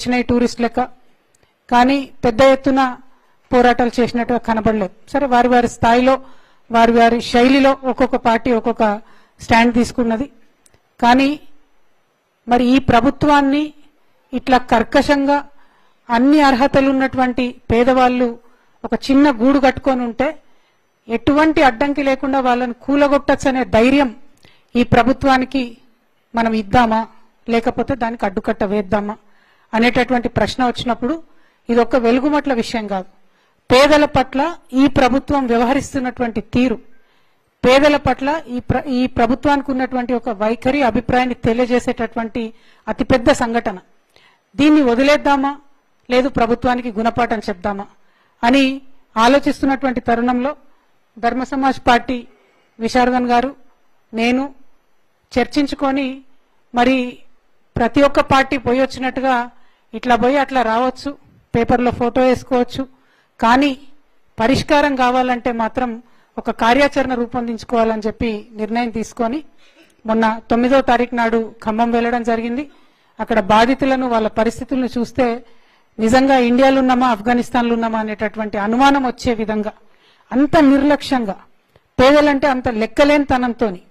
వచ్చినాయి టూరిస్ట్ లెక్క, కానీ పెద్ద ఎత్తున పోరాటాలు చేసినట్టుగా కనబడలేదు. సరే, వారి వారి స్థాయిలో వారి వారి శైలిలో ఒక్కొక్క పార్టీ ఒక్కొక్క స్టాండ్ తీసుకున్నది. కానీ మరి ఈ ప్రభుత్వాన్ని ఇట్లా కర్కశంగా అన్ని అర్హతలు ఉన్నటువంటి పేదవాళ్ళు ఒక చిన్న గూడు కట్టుకొని ఉంటే ఎటువంటి అడ్డంకి లేకుండా వాళ్ళని కూలగొట్టచ్చనే ధైర్యం ఈ ప్రభుత్వానికి మనం ఇద్దామా, లేకపోతే దానికి అడ్డుకట్ట వేద్దామా అనేటటువంటి ప్రశ్న వచ్చినప్పుడు ఇది ఒక వెలుగుమట్ల విషయం కాదు. పేదల పట్ల ఈ ప్రభుత్వం వ్యవహరిస్తున్నటువంటి తీరు, పేదల పట్ల ఈ ప్రభుత్వానికి ఉన్నటువంటి ఒక వైఖరి అభిప్రాయాన్ని తెలియజేసేటటువంటి అతిపెద్ద సంఘటన. దీన్ని వదిలేద్దామా, లేదు ప్రభుత్వానికి గుణపాఠం చెప్దామా అని ఆలోచిస్తున్నటువంటి తరుణంలో ధర్మ సమాజ్ పార్టీ విశారదన్ గారు నేను చర్చించుకొని మరి ప్రతి ఒక్క పార్టీ పోయి వచ్చినట్టుగా ఇట్లా పోయి అట్లా రావచ్చు, పేపర్లో ఫోటో వేసుకోవచ్చు, కానీ పరిష్కారం కావాలంటే మాత్రం ఒక కార్యాచరణ రూపొందించుకోవాలని చెప్పి నిర్ణయం తీసుకొని మొన్న 9వ తారీఖు నాడు ఖమ్మం వెళ్ళడం జరిగింది. అక్కడ బాధితులను వాళ్ళ పరిస్థితులను చూస్తే నిజంగా ఇండియాలో ఉన్నామా ఆఫ్ఘనిస్తాన్లో ఉన్నామా అనేటటువంటి అనుమానం వచ్చే విధంగా అంత నిర్లక్ష్యంగా, పేదలంటే అంత లెక్కలేని తనంతోని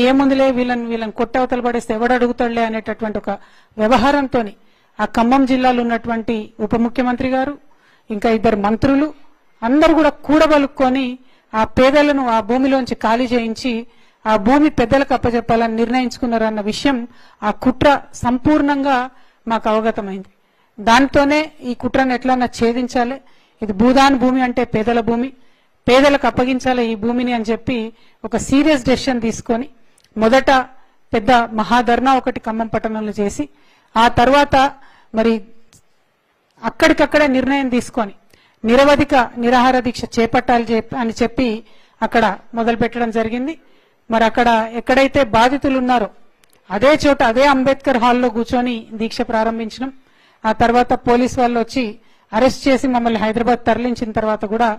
ఏముందిలే వీళ్ళని కొట్టవతలు పడేస్తే ఎవడు అడుగుతాడులే అనేటటువంటి ఒక వ్యవహారంతో ఆ ఖమ్మం జిల్లాలో ఉన్నటువంటి ఉప ముఖ్యమంత్రి గారు ఇంకా 2 మంత్రులు అందరూ కూడా కూడబలుక్కొని ఆ పేదలను ఆ భూమిలోంచి ఖాళీ చేయించి ఆ భూమి పెద్దలకు అప్పచెప్పాలని నిర్ణయించుకున్నారన్న విషయం ఆ కుట్ర సంపూర్ణంగా మాకు అవగతమైంది. దాంతోనే ఈ కుట్రను ఎట్లన్నా ఛేదించాలి, ఇది భూదాన్ భూమి అంటే పేదల భూమి, పేదలకు అప్పగించాలి ఈ భూమిని అని చెప్పి ఒక సీరియస్ డెసిషన్ తీసుకొని మొదట పెద్ద మహాధర్నా ఒకటి ఖమ్మం పట్టణంలో చేసి ఆ తర్వాత మరి అక్కడికక్కడే నిర్ణయం తీసుకొని నిరవధిక నిరాహార దీక్ష చేపట్టాలి అని చెప్పి అక్కడ మొదలు పెట్టడం జరిగింది. మరి అక్కడ ఎక్కడైతే బాధితులు ఉన్నారో అదే చోట అదే అంబేద్కర్ హాల్లో కూర్చొని దీక్ష ప్రారంభించినాం. ఆ తర్వాత పోలీసు వాళ్ళు వచ్చి అరెస్ట్ చేసి మమ్మల్ని హైదరాబాద్ తరలించిన తర్వాత కూడా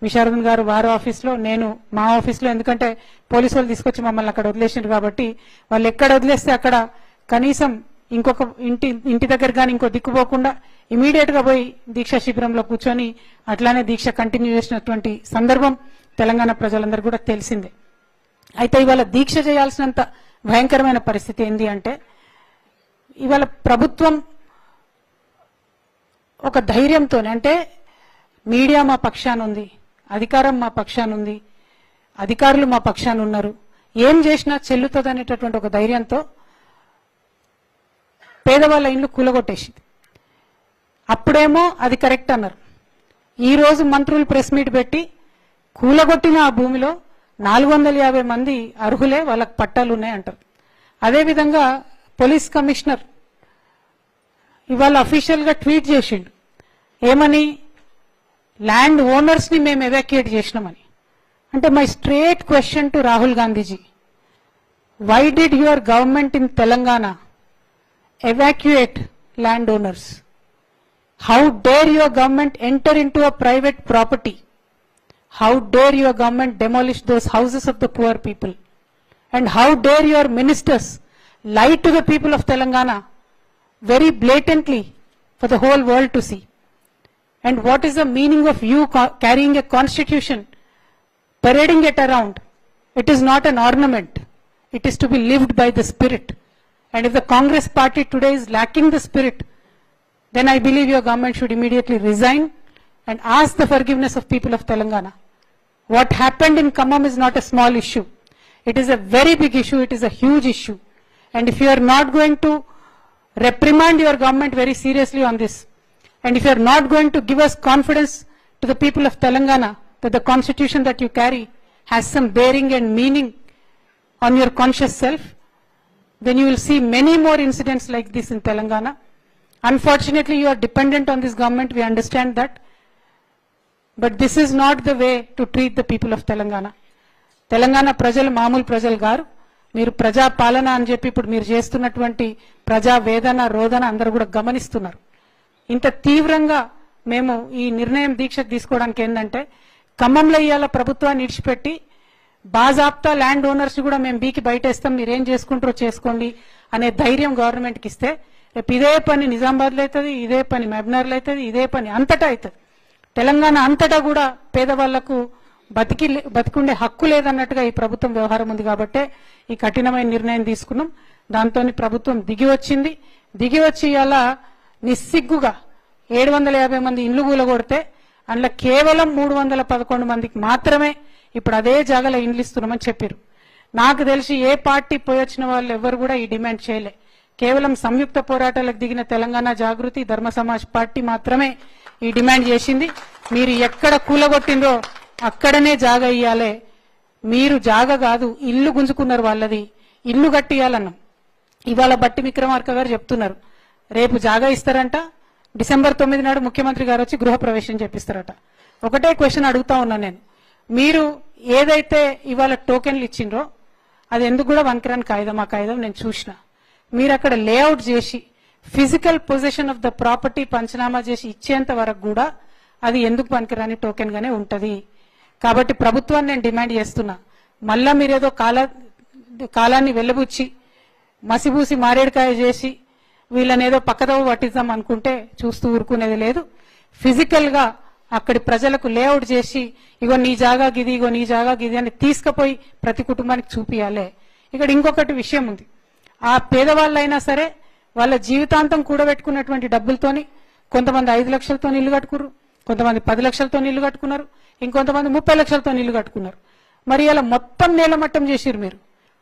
విశారదన్ గారు వారి ఆఫీస్లో, నేను మా ఆఫీస్లో, ఎందుకంటే పోలీసు వాళ్ళు తీసుకొచ్చి మమ్మల్ని అక్కడ వదిలేసినారు కాబట్టి వాళ్ళు ఎక్కడ వదిలేస్తే అక్కడ కనీసం ఇంకొక ఇంటి దగ్గర కానీ ఇంకో దిక్కుపోకుండా ఇమీడియట్ గా పోయి దీక్షా శిబిరంలో కూర్చొని అట్లానే దీక్ష కంటిన్యూ చేసినటువంటి సందర్భం తెలంగాణ ప్రజలందరూ కూడా తెలిసిందే. అయితే ఇవాళ దీక్ష చేయాల్సినంత భయంకరమైన పరిస్థితి ఏంది అంటే ఇవాళ ప్రభుత్వం ఒక ధైర్యంతోనే, అంటే మీడియా మా పక్షాన ఉంది, అధికారం మా పక్షాన ఉంది, అధికారులు మా పక్షాన ఉన్నారు, ఏం చేసినా చెల్లుతుంది అనేటటువంటి ఒక ధైర్యంతో పేదవాళ్ళ ఇండ్లు కూలగొట్టేసింది. అప్పుడేమో అది కరెక్ట్ అన్నారు. ఈరోజు మంత్రులు ప్రెస్ మీట్ పెట్టి కూలగొట్టిన ఆ భూమిలో 450 మంది అర్హులే, వాళ్ళకి పట్టాలు ఉన్నాయి అంటారు. అదేవిధంగా పోలీస్ కమిషనర్ ఇవాళ అఫీషియల్ గా ట్వీట్ చేసిండు, ఏమని, ల్యాండ్ ఓనర్స్ ని మేము ఎవాక్యుయేట్ చేసినామని. అంటే my straight question to Rahul Gandhiji, why did your government in Telangana evacuate landowners? How dare your government enter into a private property? How dare your government demolish those houses of the poor people? And how dare your ministers lie to the people of Telangana very blatantly for the whole world to see? And what is the meaning of you carrying a constitution, parading it around? It is not an ornament. It is to be lived by the spirit. And if the Congress party today is lacking the spirit, then I believe your government should immediately resign and ask the forgiveness of people of Telangana. What happened in Khammam is not a small issue. It is a very big issue. It is a huge issue. And if you are not going to reprimand your government very seriously on this, and if you are not going to give us confidence to the people of Telangana that the constitution that you carry has some bearing and meaning on your conscious self, then you will see many more incidents like this in Telangana. Unfortunately, you are dependent on this government, we understand that. But this is not the way to treat the people of Telangana. Telangana ప్రజలు మామూలు ప్రజలు గారు. మీరు ప్రజా పాలన అని చెప్పి ఇప్పుడు మీరు చేస్తున్నటువంటి ప్రజా వేదన రోదన అందరూ కూడా గమనిస్తున్నారు. ఇంత తీవ్రంగా మేము ఈ నిర్ణయం దీక్ష తీసుకోవడానికి ఏంటంటే ఖమ్మంలో ఇవాళ ప్రభుత్వాన్ని ఇడిచిపెట్టి బాజాప్తా ల్యాండ్ ఓనర్స్ కూడా మేము బీకి బయటేస్తాం, మీరేం చేసుకుంటారో చేసుకోండి అనే ధైర్యం గవర్నమెంట్కి ఇస్తే రేపు ఇదే పని నిజామాబాద్లో అవుతుంది, ఇదే పని మహబూబ్నగర్లో అవుతుంది, ఇదే పని అంతటా అవుతుంది. తెలంగాణ అంతటా కూడా పేదవాళ్లకు బతికుండే హక్కు లేదన్నట్టుగా ఈ ప్రభుత్వం వ్యవహారం ఉంది. కాబట్టే ఈ కఠినమైన నిర్ణయం తీసుకున్నాం. దాంతో ప్రభుత్వం దిగి వచ్చి ఇలా నిస్సిగ్గుగా 750 మంది ఇండ్లు కూలగొడితే అందులో కేవలం 311 మందికి మాత్రమే ఇప్పుడు అదే జాగాలో ఇండ్లు ఇస్తున్నామని చెప్పారు. నాకు తెలిసి ఏ పార్టీ పోయొచ్చిన వాళ్ళు ఎవరు కూడా ఈ డిమాండ్ చేయలే. కేవలం సంయుక్త పోరాటాలకు దిగిన తెలంగాణ జాగృతి ధర్మ సమాజ్ పార్టీ మాత్రమే ఈ డిమాండ్ చేసింది. మీరు ఎక్కడ కూలగొట్టిందో అక్కడనే జాగా ఇయ్యాలే. మీరు జాగా కాదు ఇల్లు గుంజుకున్నారు, వాళ్ళది ఇల్లు కట్టియాలన్నాం. ఇవాళ బట్టి విక్రమార్క గారు చెప్తున్నారు రేపు జాగా ఇస్తారంట, డిసెంబర్ 9 నాడు ముఖ్యమంత్రి గారు వచ్చి గృహప్రవేశం చేపిస్తారట. ఒకటే క్వశ్చన్ అడుగుతా ఉన్నా నేను, మీరు ఏదైతే ఇవాళ టోకెన్లు ఇచ్చిండ్రో అది ఎందుకు కూడా వన్కిరాని కాగితం, ఆ కాగితం నేను చూసిన. మీరు అక్కడ లేఅవుట్ చేసి physical position of the property panchanama చేసి ఇచ్చేంత వరకు కూడా అది ఎందుకు పనికిరాని టోకెన్ గానే ఉంటది. కాబట్టి ప్రభుత్వాన్ని నేను డిమాండ్ చేస్తున్నా, మళ్ళా మీరేదో కాలాన్ని వెల్లబుచ్చి మసిబూసి మారేడుకాయ చేసి వీళ్ళని ఏదో పక్కదవ పట్టిద్దాం అనుకుంటే చూస్తూ ఊరుకునేది లేదు. ఫిజికల్ గా అక్కడి ప్రజలకు లేఅవుట్ చేసి ఇగో నీ జాగా గిది, ఇగో నీ జాగా గిది అని తీసుకుపోయి ప్రతి కుటుంబానికి చూపియాలి. ఇక్కడ ఇంకొకటి విషయం ఉంది, ఆ పేదవాళ్ళైనా సరే వాళ్ళ జీవితాంతం కూడబెట్టుకున్నటువంటి డబ్బులతోని కొంతమంది 5 లక్షలతో ఇల్లు కట్టుకున్నారు, కొంతమంది 10 లక్షలతో ఇల్లు కట్టుకున్నారు, ఇంకొంతమంది 30 లక్షలతో ఇల్లు కట్టుకున్నారు. మరి ఇలా మొత్తం నేలమట్టం చేసిరు. మీరు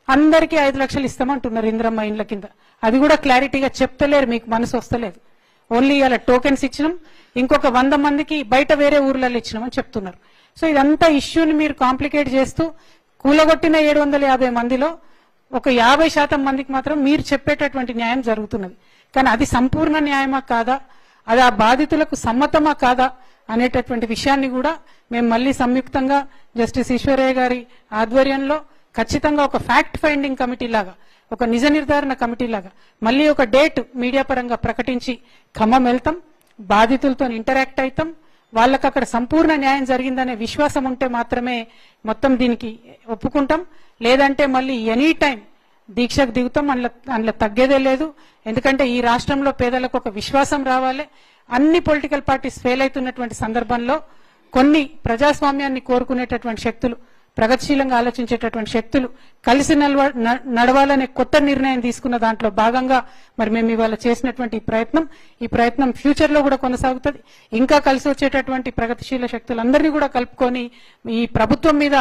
అందరికీ 5 లక్షలు ఇస్తామంటున్నారు ఇంద్రమ్మ ఇండ్ల కింద. అది కూడా క్లారిటీగా చెప్తలేరు, మీకు మనసు వస్తలేదు. ఓన్లీ ఇలా టోకెన్స్ ఇచ్చినాం, ఇంకొక 100 మందికి బయట వేరే ఊర్లలో ఇచ్చినామని చెప్తున్నారు. సో ఇదంతా ఇష్యూని మీరు కాంప్లికేట్ చేస్తూ కూలగొట్టిన 750 మందిలో ఒక 50% మందికి మాత్రం మీరు చెప్పేటటువంటి న్యాయం జరుగుతున్నది. కానీ అది సంపూర్ణ న్యాయమా కాదా, అది ఆ బాధితులకు సమ్మతమా కాదా అనేటటువంటి విషయాన్ని కూడా మేము మళ్ళీ సంయుక్తంగా జస్టిస్ ఈశ్వరయ్య గారి ఆధ్వర్యంలో ఖచ్చితంగా ఒక ఫ్యాక్ట్ ఫైండింగ్ కమిటీ లాగా, ఒక నిజ నిర్ధారణ కమిటీ లాగా మళ్ళీ ఒక డేట్ మీడియా పరంగా ప్రకటించి ఖమ్మం వెళ్తాం, బాధితులతో ఇంటరాక్ట్ అవుతాం. వాళ్ళకి అక్కడ సంపూర్ణ న్యాయం జరిగిందనే విశ్వాసం ఉంటే మాత్రమే మొత్తం దీనికి ఒప్పుకుంటాం. లేదంటే మళ్ళీ ఎనీ టైం దీక్షకు దిగుతాం, అందులో తగ్గేదే లేదు. ఎందుకంటే ఈ రాష్ట్రంలో పేదలకు ఒక విశ్వాసం రావాలి. అన్ని పొలిటికల్ పార్టీస్ ఫెయిల్ అవుతున్నటువంటి సందర్భంలో కొన్ని ప్రజాస్వామ్యాన్ని కోరుకునేటటువంటి శక్తులు, ప్రగతిశీలంగా ఆలోచించేటటువంటి శక్తులు కలిసి నడవాలనే కొత్త నిర్ణయం తీసుకున్న దాంట్లో భాగంగా మరి మేము ఇవాళ చేసినటువంటి ఈ ప్రయత్నం ఫ్యూచర్ లో కూడా కొనసాగుతుంది. ఇంకా కలిసి వచ్చేటటువంటి ప్రగతిశీల శక్తులందరినీ కూడా కలుపుకొని ఈ ప్రభుత్వం మీద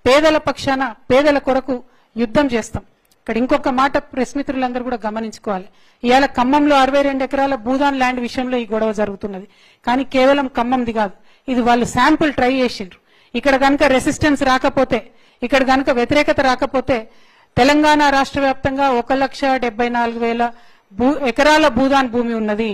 పేదల పక్షాన పేదల కొరకు యుద్ధం చేస్తాం. ఇక్కడ ఇంకొక మాట ప్రెస్ మిత్రులందరూ కూడా గమనించుకోవాలి. ఇవాళ ఖమ్మంలో 62 ఎకరాల భూదాన్ ల్యాండ్ విషయంలో ఈ గొడవ జరుగుతున్నది. కానీ కేవలం ఖమ్మంది కాదు, ఇది వాళ్ళు శాంపుల్ ట్రై చేసిండ్రు. ఇక్కడ కనుక రెసిస్టెన్స్ రాకపోతే, ఇక్కడ కనుక వ్యతిరేకత రాకపోతే తెలంగాణ రాష్ట్ర వ్యాప్తంగా 1,74,000 ఎకరాల భూదాన్ భూమి ఉన్నది.